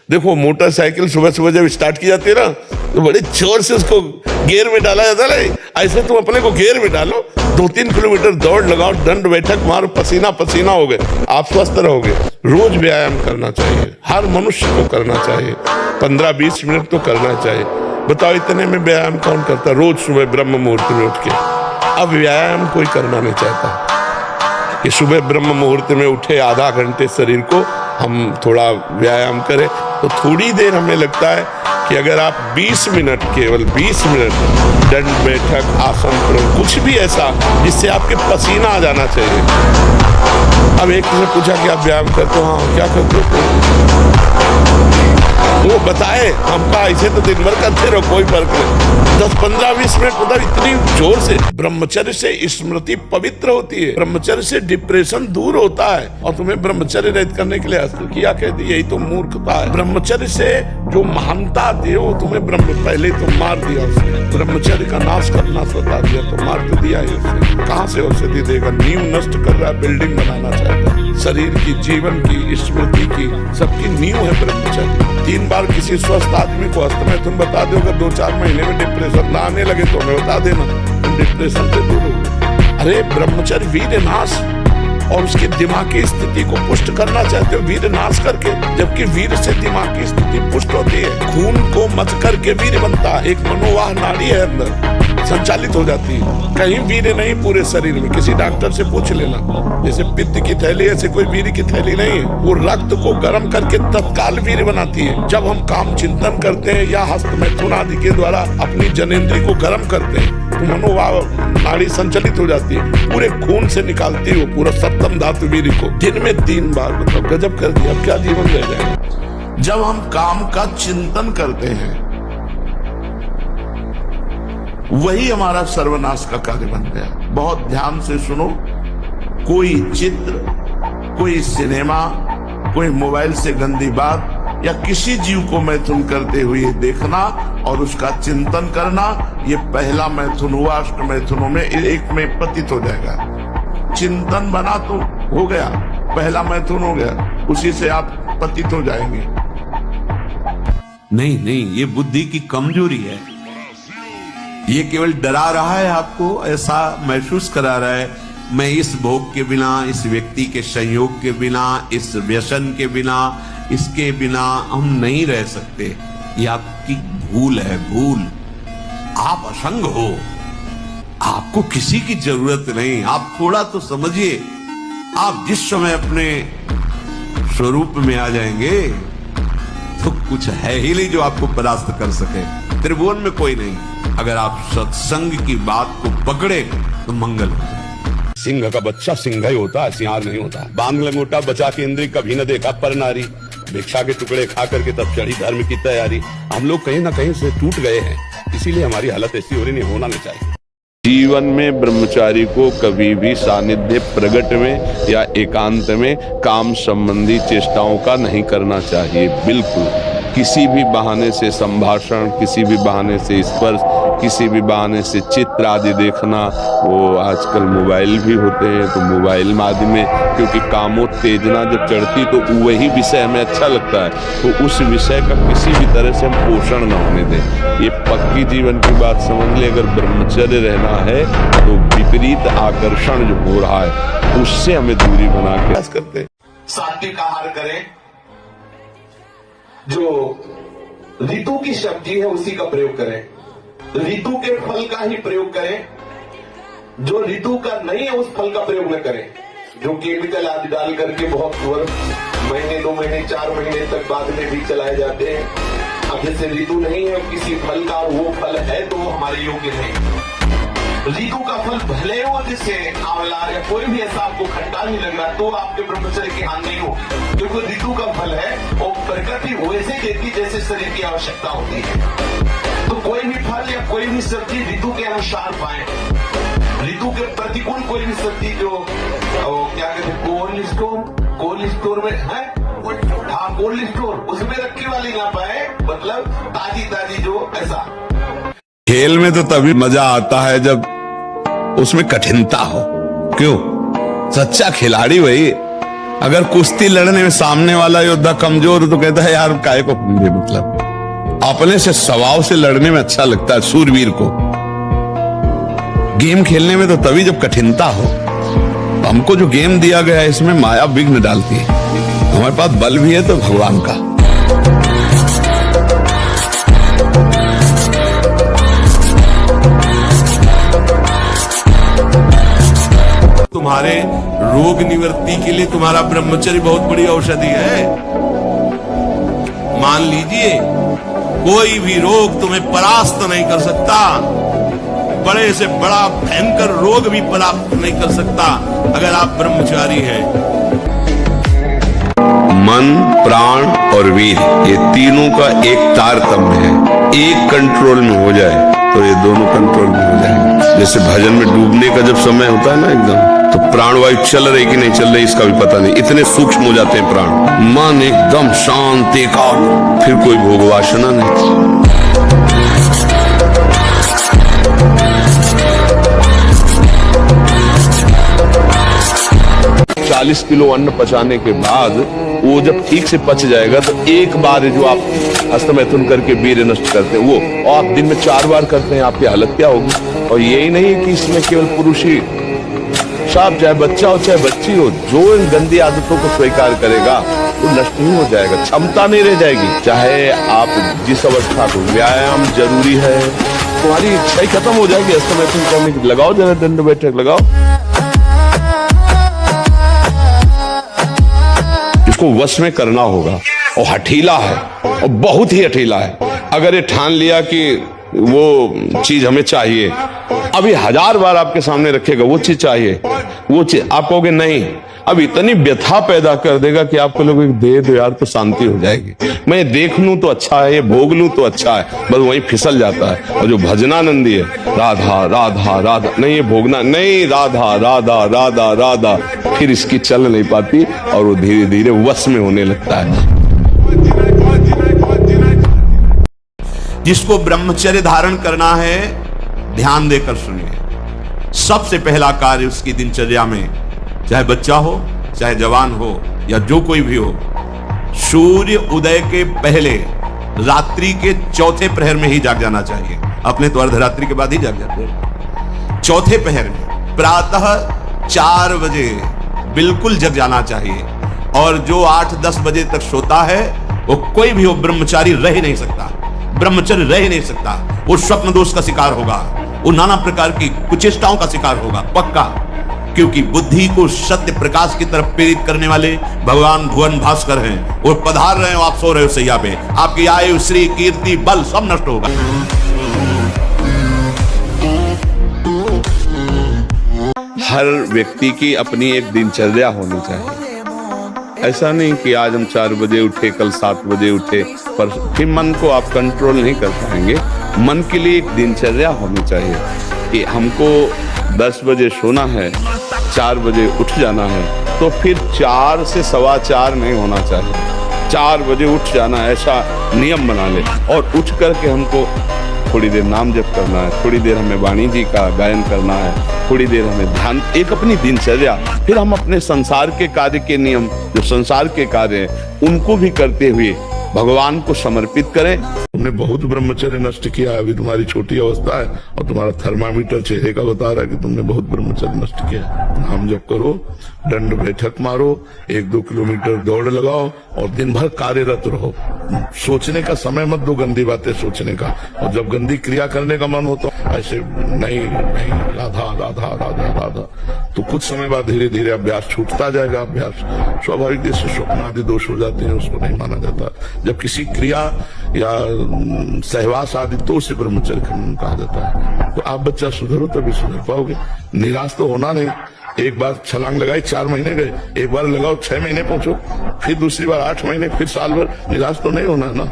देखो मोटरसाइकिल सुबह सुबह जब स्टार्ट की जाती है ना तो बड़े जोर से उसको गियर में डाला जाता है। ऐसे तुम अपने को गियर में डालो, 2-3 किलोमीटर दौड़ लगाओ, दंड बैठक मारो, पसीना पसीना हो गए, आप स्वस्थ रहोगे। रोज व्यायाम करना चाहिए, हर मनुष्य को करना चाहिए, 15-20 मिनट तो करना चाहिए। बताओ इतने में व्यायाम कौन करता? रोज सुबह ब्रह्म मुहूर्त में उठ के। अब व्यायाम कोई करना नहीं चाहता कि सुबह ब्रह्म मुहूर्त में उठे, आधा घंटे शरीर को हम थोड़ा व्यायाम करें। तो थोड़ी देर हमें लगता है कि अगर आप 20 मिनट, केवल 20 मिनट दंड बैठक, आसन, प्रणाम, कुछ भी ऐसा जिससे आपके पसीना आ जाना चाहिए। अब एक ने पूछा कि आप व्यायाम करते हो? हाँ, क्या करते हो? वो बताए, हम कहा ऐसे तो दिन भर करते रहो, कोई फर्क नहीं। 10-15-20 मिनट मतलब इतनी जोर से। ब्रह्मचर्य से स्मृति पवित्र होती है, ब्रह्मचर्य से डिप्रेशन दूर होता है। और तुम्हें ब्रह्मचर्य रहित करने के लिए हस्तल किया कहती, यही तो मूर्खता है। ब्रह्मचर्य से जो महानता दे वो तुम्हें ब्रह्म पहले तो मार दिया उसने। ब्रह्मचर्य का नाश करना सता दिया तो मार तो दिया ही उसने। कहाँ से औषधि देगा? नींव नष्ट कर रहा है, बिल्डिंग बनाना चाहता है। शरीर की, जीवन की, स्मृति की, सबकी नींव है ब्रह्मचर्य। 3 बार किसी स्वस्थ आदमी को हस्त तुम बता दो, अगर 2-4 महीने में डिप्रेशन ना आने लगे तो हमें बता देना, तुम डिप्रेशन से दूर हो। अरे ब्रह्मचर्य वीर नाश और उसकी दिमागी स्थिति को पुष्ट करना चाहते हो, वीर नाश करके, जबकि वीर से दिमाग की स्थिति पुष्ट होती है। खून को मत करके वीर बनता है। एक मनोवाह नाड़ी है अंदर, संचालित हो जाती है। कहीं वीर नहीं पूरे शरीर में, किसी डॉक्टर से पूछ लेना। जैसे पित्त की थैली, ऐसे कोई वीर की थैली नहीं है। वो रक्त को गर्म करके तत्काल वीर बनाती है। जब हम काम चिंतन करते हैं या हस्त मैथुन आदि के द्वारा अपनी जनेंद्री को गर्म करते हैं तो मनोवाह नाड़ी संचालित हो जाती है, पूरे खून से निकालती है वो पूरा सप्तम धातु वीर को। दिन में 3 बार, मतलब गजब कर दिया। अब क्या जीवन रह जाएगा? जब हम काम का चिंतन करते हैं वही हमारा सर्वनाश का कार्य बन गया। बहुत ध्यान से सुनो। कोई चित्र, कोई सिनेमा, कोई मोबाइल से गंदी बात या किसी जीव को मैथुन करते हुए देखना और उसका चिंतन करना, ये पहला मैथुन हुआ। अष्ट मैथुनों में एक में पतित हो जाएगा। चिंतन बना तो हो गया, पहला मैथुन हो गया, उसी से आप पतित हो जाएंगे। नहीं नहीं, ये बुद्धि की कमजोरी है। ये केवल डरा रहा है आपको, ऐसा महसूस करा रहा है मैं इस भोग के बिना, इस व्यक्ति के संयोग के बिना, इस व्यसन के बिना, इसके बिना हम नहीं रह सकते। ये आपकी भूल है, भूल। आप असंग हो, आपको किसी की जरूरत नहीं। आप थोड़ा तो समझिए, आप जिस समय अपने स्वरूप में आ जाएंगे तो कुछ है ही नहीं जो आपको परास्त कर सके। त्रिभुवन में कोई नहीं। अगर आप सत्संग की बात को पकड़े तो मंगल हो जाए। सिंह का बच्चा सिंह ही होता है, सिंहार नहीं होता। बांध लंगोटा बचा के इंद्री कभी न देखा पर नारी, भिक्षा के टुकड़े खा करके तब चढ़ी धर्म की तैयारी। हम लोग कहीं ना कहीं से टूट गए हैं, इसीलिए हमारी हालत ऐसी हो रही, नहीं होना नहीं चाहिए। जीवन में ब्रह्मचारी को कभी भी सानिध्य प्रगट में या एकांत में काम संबंधी चेष्टाओं का नहीं करना चाहिए। बिल्कुल किसी भी बहाने से संभाषण, किसी भी बहाने से स्पर्श, किसी भी बहाने से चित्र आदि देखना। वो आजकल मोबाइल भी होते हैं तो मोबाइल आदि में, क्योंकि कामोत्तेजना जब चढ़ती तो वही विषय हमें अच्छा लगता है, तो उस विषय का किसी भी तरह से हम पोषण न होने दें। ये पक्की जीवन की बात समझ ले। अगर ब्रह्मचर्य रहना है तो विपरीत आकर्षण जो हो रहा है उससे हमें दूरी बना के करते हैं। सात्विक आहार करें, जो ऋतु की सब्जी है उसी का प्रयोग करें, ऋतु के फल का ही प्रयोग करें, जो ऋतु का नहीं है उस फल का प्रयोग न करें, जो केमिकल आदि डाल करके बहुत महीने 2 महीने 4 महीने तक बाद में भी चलाए जाते हैं। अब जैसे ऋतु नहीं है किसी फल का, वो फल है तो वो हमारे योग्य नहीं। ऋतु का फल भले हो, जिससे आंवला या कोई भी ऐसा आपको खट्टा नहीं लग रहा, तो आपके ब्रह्मचर्य की हानि नहीं हो, क्योंकि ऋतु का फल है और प्रकृति वैसे देती जैसे शरीर की आवश्यकता होती है। तो कोई भी फल या कोई भी सब्जी ऋतु के अनुसार पाए। ऋतु के प्रतिकूल कोई भी सब्जी जो क्या कहते हैं, कोल्ड स्टोर में है, हाँ कोल्ड स्टोर, उसमें रखने वाली ना पाए, मतलब ताजी जो ऐसा। खेल में तो तभी मजा आता है जब उसमें कठिनता हो। क्यों? सच्चा खिलाड़ी वही अगर कुश्ती लड़ने में सामने वाला योद्धा कमजोर हो तो कहता है यार काय को पूरे, मतलब अपने से स्वभाव से लड़ने में अच्छा लगता है सूरवीर को। गेम खेलने में तो तभी जब कठिनता हो। हमको जो गेम दिया गया है इसमें माया विघ्न डालती है। हमारे पास बल भी है तो भगवान का। तुम्हारे रोग निवृत्ति के लिए तुम्हारा ब्रह्मचर्य बहुत बड़ी औषधि है। मान लीजिए कोई भी रोग तुम्हें परास्त नहीं कर सकता, बड़े से बड़ा भयंकर रोग भी परास्त नहीं कर सकता अगर आप ब्रह्मचारी हैं। मन, प्राण और वीर, ये तीनों का एक तारतम्य है। एक कंट्रोल में हो जाए तो ये दोनों कंट्रोल में हो जाएंगे। जैसे भजन में डूबने का जब समय होता है ना एकदम, तो प्राणवायु चल रही कि नहीं चल रही इसका भी पता नहीं, इतने सूक्ष्म हो जाते हैं प्राण। मन एकदम शांत, एकाग्र, फिर कोई भोग वासना नहीं। 40 किलो अन्न पचाने के बाद वो जब ठीक से पच जाएगा तो एक बार जो आप हस्तमैथुन करके वीर्य नष्ट करते हैं वो, और आप दिन में 4 बार करते हैं, आपकी हालत क्या होगी। और यही नहीं है कि इसमें केवल पुरुष ही, साहब चाहे बच्चा हो चाहे बच्ची हो, जो इन गंदी आदतों को स्वीकार करेगा वो नष्ट नहीं हो जाएगा, क्षमता नहीं रह जाएगी। चाहे आप जिस अवस्था को, व्यायाम जरूरी है, तुम्हारी इच्छा ही खत्म हो जाएगी हस्तमैथुन करने की। लगाओ जरा दंड बैठक लगाओ, इसको वश में करना होगा। और हठीला है और बहुत ही हठीला है। अगर ये ठान लिया कि वो चीज हमें चाहिए, अभी 1000 बार आपके सामने रखेगा वो चीज चाहिए, वो चीज आप कहोगे नहीं, अब इतनी व्यथा पैदा कर देगा कि आपको लोग दे दो यार तो शांति हो जाएगी। मैं देख लूं तो अच्छा है, ये भोग लूं तो अच्छा है, बस वही फिसल जाता है। और जो भजनानंदी है, राधा राधा राधा, नहीं ये भोगना नहीं, राधा राधा राधा राधा, फिर इसकी चल नहीं पाती और वो धीरे धीरे वश में होने लगता है। जिसको ब्रह्मचर्य धारण करना है, ध्यान देकर सुनिए। सबसे पहला कार्य उसकी दिनचर्या में, चाहे बच्चा हो चाहे जवान हो या जो कोई भी हो, सूर्य उदय के पहले रात्रि के चौथे प्रहर में ही जाग जाना चाहिए। अपने तो अर्धरात्रि के बाद ही जाग जाते हैं। चौथे प्रहर में प्रातः 4 बजे बिल्कुल जग जाना चाहिए। और जो 8-10 बजे तक सोता है वो कोई भी हो, ब्रह्मचारी रह ही नहीं सकता, ब्रह्मचर्य रह ही नहीं सकता। वो स्वप्न दोष का शिकार होगा, वो नाना प्रकार की कुचेष्टाओं का शिकार होगा पक्का। क्योंकि बुद्धि को सत्य प्रकाश की तरफ प्रेरित करने वाले भगवान भुवन भास्कर हैं। वो पधार रहे हो, आप सो रहे हो सैया पे, आपकी आयु, श्री, कीर्ति, बल सब नष्ट होगा। हर व्यक्ति की अपनी एक दिनचर्या होनी चाहिए। ऐसा नहीं कि आज हम 4 बजे उठे, कल 7 बजे उठे, पर फिर मन को आप कंट्रोल नहीं कर पाएंगे। मन के लिए एक दिनचर्या होनी चाहिए कि हमको 10 बजे सोना है, 4 बजे उठ जाना है, तो फिर 4 से 4:15 नहीं होना चाहिए, 4 बजे उठ जाना, ऐसा नियम बना ले। और उठ करके हमको थोड़ी देर नाम जप करना है, थोड़ी देर हमें वाणी जी का गायन करना है, थोड़ी देर हमें ध्यान, एक अपनी दिनचर्या। फिर हम अपने संसार के कार्य के नियम, जो संसार के कार्य हैं, उनको भी करते हुए भगवान को समर्पित करें। तुमने बहुत ब्रह्मचर्य नष्ट किया है, अभी तुम्हारी छोटी अवस्था है और तुम्हारा थर्मामीटर चेहरे का बता रहा है कि तुमने बहुत ब्रह्मचर्य नष्ट किया है। नाम जप करो, दंड बैठक मारो, 1-2 किलोमीटर दौड़ लगाओ और दिन भर कार्यरत रहो। सोचने का समय मत दो गंदी बातें सोचने का, और जब गंदी क्रिया करने का मन हो तो ऐसे नहीं नहीं, राधा राधा राधा राधा, तो कुछ समय बाद धीरे धीरे अभ्यास छूटता जाएगा। अभ्यास स्वाभाविक जैसे स्वप्न आदि दोष हो जाते हैं, उसको नहीं माना जाता। जब किसी क्रिया या सहवास आदि तो उसे ब्रह्मचर्य कहा जाता है। तो आप बच्चा सुधरो तभी सुधर पाओगे, निराश तो होना नहीं। एक बार छलांग लगाई, 4 महीने गए, एक बार लगाओ 6 महीने पहुंचो, फिर दूसरी बार 8 महीने, फिर साल भर, निराश तो नहीं होना ना।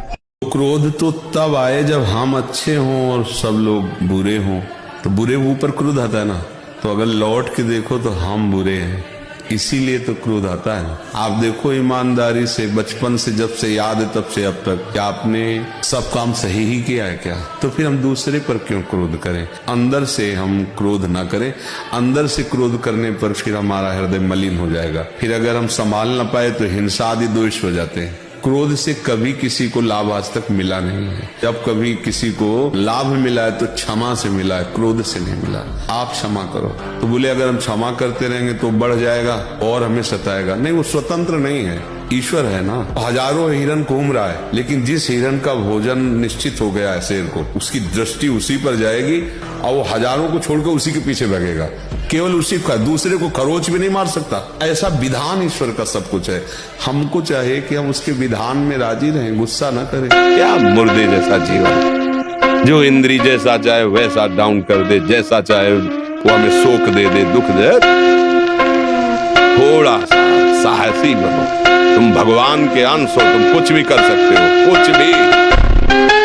क्रोध तो तब आए जब हम अच्छे हों और सब लोग बुरे हों, तो बुरे ऊपर क्रोध आता है ना। तो अगर लौट के देखो तो हम बुरे हैं, इसीलिए तो क्रोध आता है। आप देखो ईमानदारी से, बचपन से, जब से याद है तब से अब तक, क्या आपने सब काम सही ही किया है क्या? तो फिर हम दूसरे पर क्यों क्रोध करें? अंदर से हम क्रोध ना करें। अंदर से क्रोध करने पर फिर हमारा हृदय मलिन हो जाएगा। फिर अगर हम संभाल ना पाए तो हिंसा आदि दोष हो जाते हैं। क्रोध से कभी किसी को लाभ आज तक मिला नहीं है। जब कभी किसी को लाभ मिला है तो क्षमा से मिला है, क्रोध से नहीं मिला। आप क्षमा करो। तो बोले अगर हम क्षमा करते रहेंगे तो बढ़ जाएगा और हमें सताएगा। नहीं, वो स्वतंत्र नहीं है, ईश्वर है ना। हजारों हिरन घूम रहा है, लेकिन जिस हिरन का भोजन निश्चित हो गया है शेर को, उसकी दृष्टि उसी पर जाएगी और वो हजारों को छोड़कर उसी के पीछे भागेगा। केवल उसी का, दूसरे को खरोच भी नहीं मार सकता। ऐसा विधान ईश्वर का सब कुछ है। हमको चाहिए कि हम उसके विधान में राजी रहें, गुस्सा ना करें। क्या मुर्दे जैसा जीवन, जो इंद्री जैसा चाहे वैसा डाउन कर दे, जैसा चाहे वो हमें शोक दे दे, दुख दे। थोड़ा सा साहसी बनो। तुम भगवान के अंश हो, तुम कुछ भी कर सकते हो, कुछ भी।